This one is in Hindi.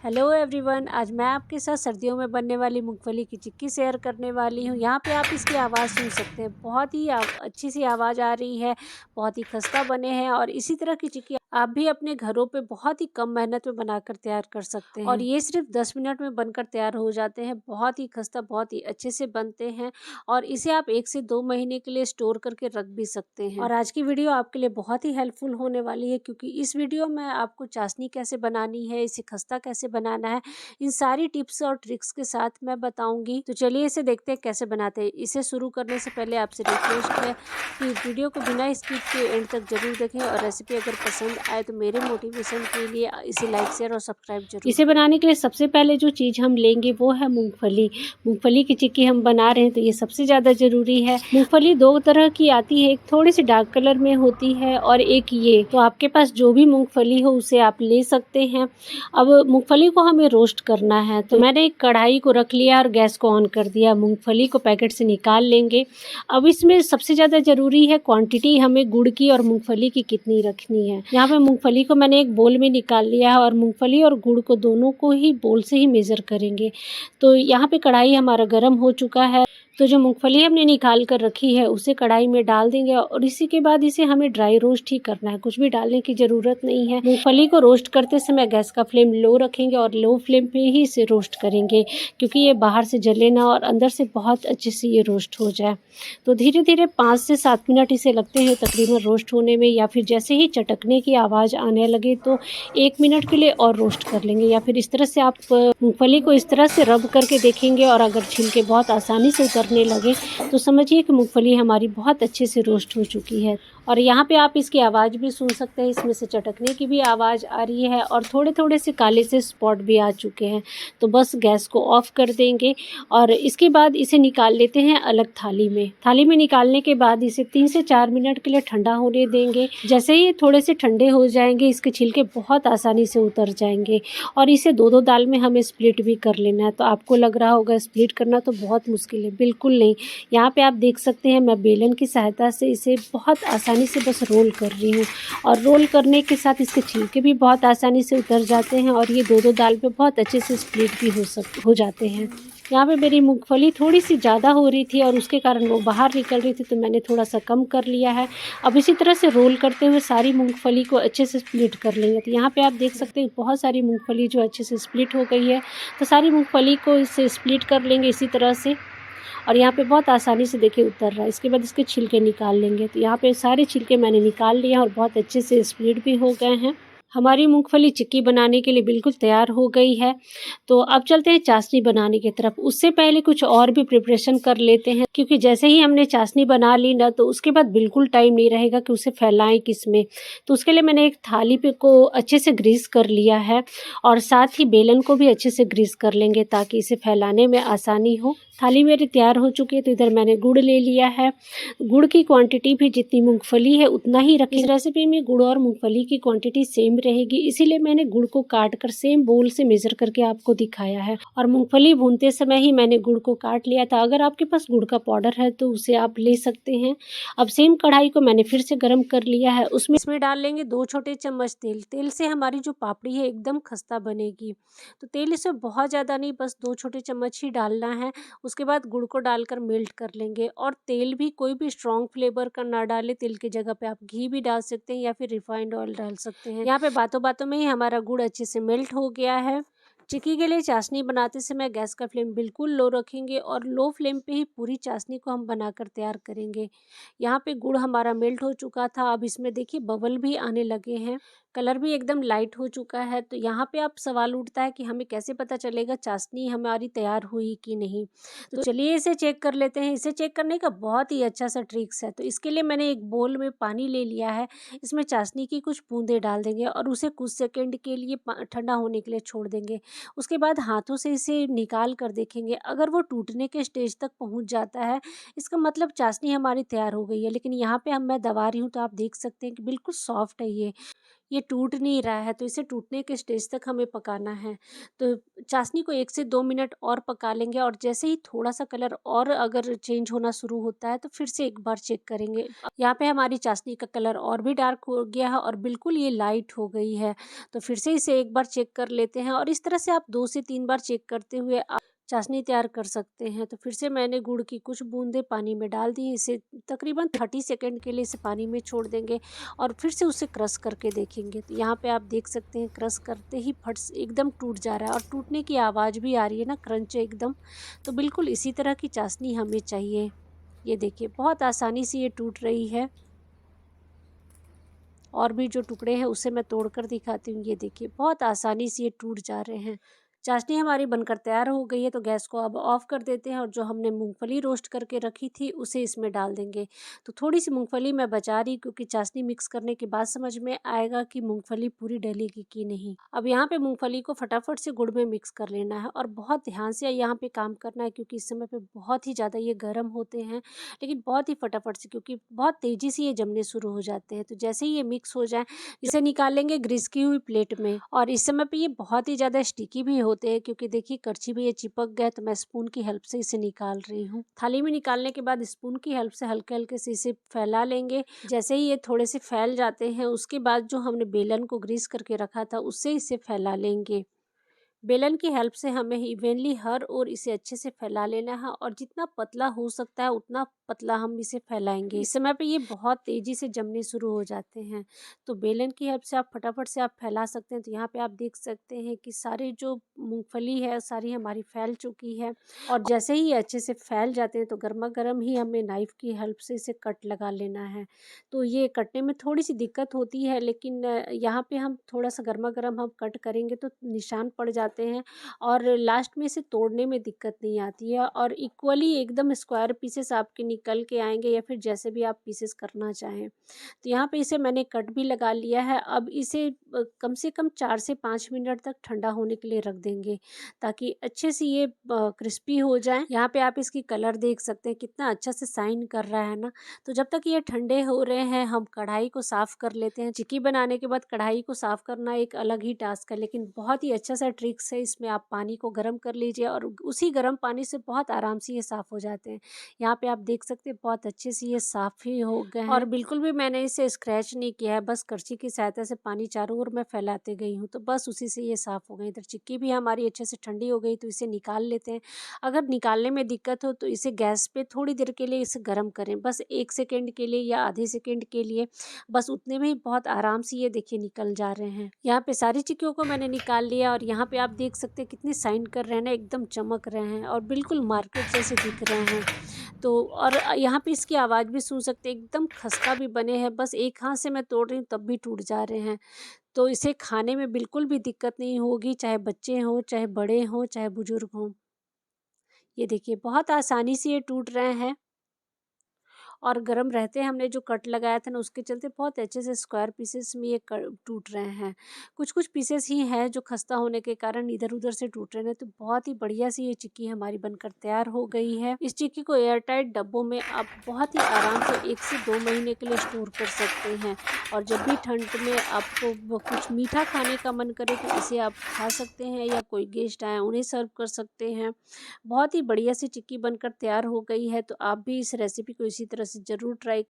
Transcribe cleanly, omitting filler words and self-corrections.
हेलो एवरीवन, आज मैं आपके साथ सर्दियों में बनने वाली मूंगफली की चिक्की शेयर करने वाली हूँ। यहाँ पे आप इसकी आवाज़ सुन सकते हैं, बहुत ही अच्छी सी आवाज़ आ रही है, बहुत ही खस्ता बने हैं। और इसी तरह की चिक्की आप भी अपने घरों पे बहुत ही कम मेहनत में बनाकर तैयार कर सकते हैं और ये सिर्फ 10 मिनट में बनकर तैयार हो जाते हैं। बहुत ही खस्ता, बहुत ही अच्छे से बनते हैं और इसे आप 1 से 2 महीने के लिए स्टोर करके रख भी सकते हैं। और आज की वीडियो आपके लिए बहुत ही हेल्पफुल होने वाली है, क्योंकि इस वीडियो में आपको चाशनी कैसे बनानी है, इसे खस्ता कैसे बनाना है, इन सारी टिप्स और ट्रिक्स के साथ मैं बताऊंगी। तो चलिए इसे देखते हैं कैसे बनाते हैं। इसे शुरू करने से पहले आपसे रिक्वेस्ट है कि वीडियो को बिना स्किप के एंड तक जरूर देखें और रेसिपी अगर पसंद आए तो मेरे मोटिवेशन के लिए इसे लाइक शेयर और सब्सक्राइब जरूर। इसे बनाने के लिए सबसे पहले जो चीज़ हम लेंगे वो है मूंगफली। मूंगफली की चिक्की हम बना रहे हैं तो ये सबसे ज़्यादा ज़रूरी है। मूंगफली दो तरह की आती है, एक थोड़ी सी डार्क कलर में होती है और एक ये। तो आपके पास जो भी मूंगफली हो उसे आप ले सकते हैं। अब मूंगफली को हमें रोस्ट करना है, तो मैंने एक कढ़ाई को रख लिया और गैस को ऑन कर दिया। मूंगफली को पैकेट से निकाल लेंगे। अब इसमें सबसे ज़्यादा ज़रूरी है क्वांटिटी, हमें गुड़ की और मूंगफली की कितनी रखनी है। यहाँ पे मूंगफली को मैंने एक बोल में निकाल लिया है और मूंगफली और गुड़ को दोनों को ही बोल से ही मेज़र करेंगे। तो यहाँ पे कढ़ाई हमारा गर्म हो चुका है, तो जो मूंगफली हमने निकाल कर रखी है उसे कढ़ाई में डाल देंगे और इसी के बाद इसे हमें ड्राई रोस्ट ही करना है, कुछ भी डालने की ज़रूरत नहीं है। मूंगफली को रोस्ट करते समय गैस का फ्लेम लो रखेंगे और लो फ्लेम पे ही इसे रोस्ट करेंगे, क्योंकि ये बाहर से जले ना और अंदर से बहुत अच्छे से ये रोस्ट हो जाए। तो धीरे धीरे 5 से 7 मिनट इसे लगते हैं तकरीबन रोस्ट होने में, या फिर जैसे ही चटकने की आवाज़ आने लगे तो 1 मिनट के लिए और रोस्ट कर लेंगे। या फिर इस तरह से आप मूंगफली को इस तरह से रब करके देखेंगे और अगर छिलके बहुत आसानी से उतरने लगे तो समझिए कि मूंगफली हमारी बहुत अच्छे से रोस्ट हो चुकी है। और यहाँ पे आप इसकी आवाज़ भी सुन सकते हैं, इसमें से चटकने की भी आवाज़ आ रही है और थोड़े थोड़े से काले से स्पॉट भी आ चुके हैं। तो बस गैस को ऑफ कर देंगे और इसके बाद इसे निकाल लेते हैं अलग थाली में। थाली में निकालने के बाद इसे 3 से 4 मिनट के लिए ठंडा होने देंगे। जैसे ही थोड़े से ठंडे हो जाएंगे इसके छिलके बहुत आसानी से उतर जाएंगे और इसे दो दो दाल में हमें स्प्लिट भी कर लेना है। तो आपको लग रहा होगा स्प्लिट करना तो बहुत मुश्किल है, बिल्कुल नहीं। यहाँ पे आप देख सकते हैं मैं बेलन की सहायता से इसे बहुत आसानी से बस रोल कर रही हूँ और रोल करने के साथ इसके छिलके भी बहुत आसानी से उतर जाते हैं और ये दो दो दाल पे बहुत अच्छे से स्प्लिट भी हो जाते हैं। यहाँ पे मेरी मूंगफली थोड़ी सी ज़्यादा हो रही थी और उसके कारण वो बाहर निकल रही थी, तो मैंने थोड़ा सा कम कर लिया है। अब इसी तरह से रोल करते हुए सारी मूंगफली को अच्छे से स्प्लिट कर लेंगे। तो यहाँ पे आप देख सकते हैं बहुत सारी मूंगफली जो अच्छे से स्प्लिट हो गई है। तो सारी मूंगफली को इससे स्प्लिट कर लेंगे इसी तरह से और यहाँ पे बहुत आसानी से देखिए उतर रहा है। इसके बाद इसके छिलके निकाल लेंगे। तो यहाँ पे सारे छिलके मैंने निकाल लिए हैं और बहुत अच्छे से स्प्लिट भी हो गए हैं। हमारी मूंगफली चिक्की बनाने के लिए बिल्कुल तैयार हो गई है। तो अब चलते हैं चाशनी बनाने की तरफ। उससे पहले कुछ और भी प्रिपरेशन कर लेते हैं, क्योंकि जैसे ही हमने चाशनी बना ली ना तो उसके बाद बिल्कुल टाइम नहीं रहेगा कि उसे फैलाएं किसमें। तो उसके लिए मैंने एक थाली पे को अच्छे से ग्रीस कर लिया है और साथ ही बेलन को भी अच्छे से ग्रीस कर लेंगे ताकि इसे फैलाने में आसानी हो। थाली मेरी तैयार हो चुकी है। तो इधर मैंने गुड़ ले लिया है। गुड़ की क्वांटिटी भी जितनी मूंगफली है उतना ही रखें। इस रेसिपी में गुड़ और मूंगफली की क्वांटिटी सेम रहेगी, इसीलिए मैंने गुड़ को काट कर सेम बोल से मेजर करके आपको दिखाया है। और मूंगफली भूनते समय ही मैंने गुड़ को काट लिया था। अगर आपके पास गुड़ का पाउडर है तो उसे आप ले सकते हैं। अब सेम कढ़ाई को मैंने फिर से गर्म कर लिया है। उसमें डाल लेंगे 2 छोटे चम्मच तेल। तेल से हमारी जो पापड़ी है एकदम खस्ता बनेगी। तो तेल इसमें बहुत ज़्यादा नहीं, बस 2 छोटे चम्मच ही डालना है। उसके बाद गुड़ को डालकर मेल्ट कर लेंगे और तेल भी कोई भी स्ट्रॉन्ग फ्लेवर का ना डालें। तेल की जगह पे आप घी भी डाल सकते हैं या फिर रिफाइंड ऑयल डाल सकते हैं। यहाँ पे बातों बातों में ही हमारा गुड़ अच्छे से मेल्ट हो गया है। चिक्की के लिए चाशनी बनाते समय गैस का फ्लेम बिल्कुल लो रखेंगे और लो फ्लेम पे ही पूरी चाशनी को हम बनाकर तैयार करेंगे। यहाँ पे गुड़ हमारा मेल्ट हो चुका था। अब इसमें देखिए बबल भी आने लगे हैं, कलर भी एकदम लाइट हो चुका है। तो यहाँ पे आप सवाल उठता है कि हमें कैसे पता चलेगा चाशनी हमारी तैयार हुई कि नहीं। तो चलिए इसे चेक कर लेते हैं। इसे चेक करने का बहुत ही अच्छा सा ट्रिक्स है। तो इसके लिए मैंने एक बोल में पानी ले लिया है। इसमें चाशनी की कुछ बूंदें डाल देंगे और उसे कुछ सेकंड के लिए ठंडा होने के लिए छोड़ देंगे। उसके बाद हाथों से इसे निकाल कर देखेंगे। अगर वो टूटने के स्टेज तक पहुँच जाता है इसका मतलब चाशनी हमारी तैयार हो गई है। लेकिन यहाँ पे मैं दबा रही हूँ तो आप देख सकते हैं कि बिल्कुल सॉफ्ट है ये। ये टूट नहीं रहा है, तो इसे टूटने के स्टेज तक हमें पकाना है। तो चाशनी को 1 से 2 मिनट और पका लेंगे और जैसे ही थोड़ा-सा कलर और अगर चेंज होना शुरू होता है तो फिर से एक बार चेक करेंगे। यहाँ पे हमारी चाशनी का कलर और भी डार्क हो गया है और बिल्कुल ये लाइट हो गई है। तो फिर से इसे एक बार चेक कर लेते हैं और इस तरह से आप 2 से 3 बार चेक करते हुए आप चाशनी तैयार कर सकते हैं। तो फिर से मैंने गुड़ की कुछ बूंदें पानी में डाल दी। इसे तकरीबन 30 सेकंड के लिए इसे पानी में छोड़ देंगे और फिर से उसे क्रश करके देखेंगे। तो यहाँ पे आप देख सकते हैं क्रश करते ही फट से एकदम टूट जा रहा है और टूटने की आवाज़ भी आ रही है ना, क्रंच एकदम। तो बिल्कुल इसी तरह की चाशनी हमें चाहिए। ये देखिए बहुत आसानी से ये टूट रही है। और भी जो टुकड़े हैं उसे मैं तोड़कर दिखाती हूँ। ये देखिए बहुत आसानी से ये टूट जा रहे हैं। चाशनी हमारी बनकर तैयार हो गई है, तो गैस को अब ऑफ कर देते हैं और जो हमने मूंगफली रोस्ट करके रखी थी उसे इसमें डाल देंगे। तो थोड़ी सी मूंगफली मैं बचा रही क्योंकि चाशनी मिक्स करने के बाद समझ में आएगा कि मूंगफली पूरी डलेगी कि नहीं। अब यहाँ पे मूंगफली को फटाफट से गुड़ में मिक्स कर लेना है और बहुत ध्यान से यहाँ पे काम करना है क्योंकि इस समय पे बहुत ही ज़्यादा ये गर्म होते हैं, लेकिन बहुत ही फटाफट से क्योंकि बहुत तेज़ी से ये जमने शुरू हो जाते हैं। तो जैसे ही ये मिक्स हो जाए इसे निकाल लेंगे ग्रीस की हुई प्लेट में। और इस समय पे ये बहुत ही ज़्यादा स्टिकी भी होते हैं क्योंकि देखिए करछी में ये चिपक गए, तो मैं स्पून की हेल्प से इसे निकाल रही हूँ। थाली में निकालने के बाद स्पून की हेल्प से हल्के-हल्के से इसे फैला लेंगे। जैसे ही ये थोड़े से फैल जाते हैं उसके बाद जो हमने बेलन को ग्रीस करके रखा था उससे इसे फैला लेंगे। बेलन की हेल्प से हमें इवनली हर ओर इसे अच्छे से फैला लेना है और जितना पतला हो सकता है उतना पतला हम इसे फैलाएंगे। इस समय पे ये बहुत तेज़ी से जमने शुरू हो जाते हैं, तो बेलन की हेल्प से आप फटाफट से आप फैला सकते हैं। तो यहाँ पे आप देख सकते हैं कि सारी जो मूंगफली है सारी हमारी फैल चुकी है और जैसे ही ये अच्छे से फैल जाते हैं तो गर्मा गर्म ही हमें नाइफ़ की हेल्प से इसे कट लगा लेना है। तो ये कटने में थोड़ी सी दिक्कत होती है, लेकिन यहाँ पे हम थोड़ा सा गर्मा गर्म हम कट करेंगे तो निशान पड़ जाते हैं और लास्ट में इसे तोड़ने में दिक्कत नहीं आती है और इक्वली एकदम स्क्वायर पीसेस आपके निकल के आएंगे या फिर जैसे भी आप पीसेस करना चाहें। तो यहाँ पे इसे मैंने कट भी लगा लिया है। अब इसे कम से कम 4 से 5 मिनट तक ठंडा होने के लिए रख देंगे ताकि अच्छे से ये क्रिस्पी हो जाए। यहाँ पे आप इसकी कलर देख सकते हैं कितना अच्छा से शाइन कर रहा है ना। तो जब तक ये ठंडे हो रहे हैं हम कढ़ाई को साफ़ कर लेते हैं। चिक्की बनाने के बाद कढ़ाई को साफ़ करना एक अलग ही टास्क है, लेकिन बहुत ही अच्छा सा ट्रिक्स है। इसमें आप पानी को गर्म कर लीजिए और उसी गर्म पानी से बहुत आराम से ये साफ़ हो जाते हैं। यहाँ पे आप देख सकते हैं बहुत अच्छे से ये साफ़ ही हो गए हैं और बिल्कुल भी मैंने इसे स्क्रैच नहीं किया है, बस करछी की सहायता से पानी चारों ओर मैं फैलाते गई हूँ, तो बस उसी से ये साफ़ हो गई। इधर चिक्की भी हमारी अच्छे से ठंडी हो गई, तो इसे निकाल लेते हैं। अगर निकालने में दिक्कत हो तो इसे गैस पे थोड़ी देर के लिए इसे गर्म करें, बस 1 सेकंड के लिए या आधे सेकंड के लिए, बस उतने में ही बहुत आराम से ये देखिए निकल जा रहे हैं। यहाँ पे सारी चिक्कियों को मैंने निकाल लिया और यहाँ पे आप देख सकते हैं कितने शाइन कर रहे हैं ना, एकदम चमक रहे हैं और बिल्कुल मार्केट जैसे दिख रहे हैं। तो और यहाँ पे इसकी आवाज़ भी सुन सकते हैं, एकदम खस्ता भी बने हैं, बस एक हाथ से मैं तोड़ रही हूँ तब भी टूट जा रहे हैं। तो इसे खाने में बिल्कुल भी दिक्कत नहीं होगी, चाहे बच्चे हों, चाहे बड़े हों, चाहे बुजुर्ग हों। ये देखिए बहुत आसानी से ये टूट रहे हैं और गरम रहते हमने जो कट लगाया था ना उसके चलते बहुत अच्छे से स्क्वायर पीसेस में ये टूट रहे हैं। कुछ-कुछ पीसेस ही हैं जो खस्ता होने के कारण इधर-उधर से टूट रहे हैं। तो बहुत ही बढ़िया सी ये चिक्की हमारी बनकर तैयार हो गई है। इस चिक्की को एयरटाइट डब्बों में आप बहुत ही आराम से 1 से 2 महीने के लिए स्टोर कर सकते हैं और जब भी ठंड में आपको कुछ मीठा खाने का मन करे तो इसे आप खा सकते हैं या कोई गेस्ट आए उन्हें सर्व कर सकते हैं। बहुत ही बढ़िया सी चिक्की बनकर तैयार हो गई है, तो आप भी इस रेसिपी को इसी तरह से ज़रूर ट्राई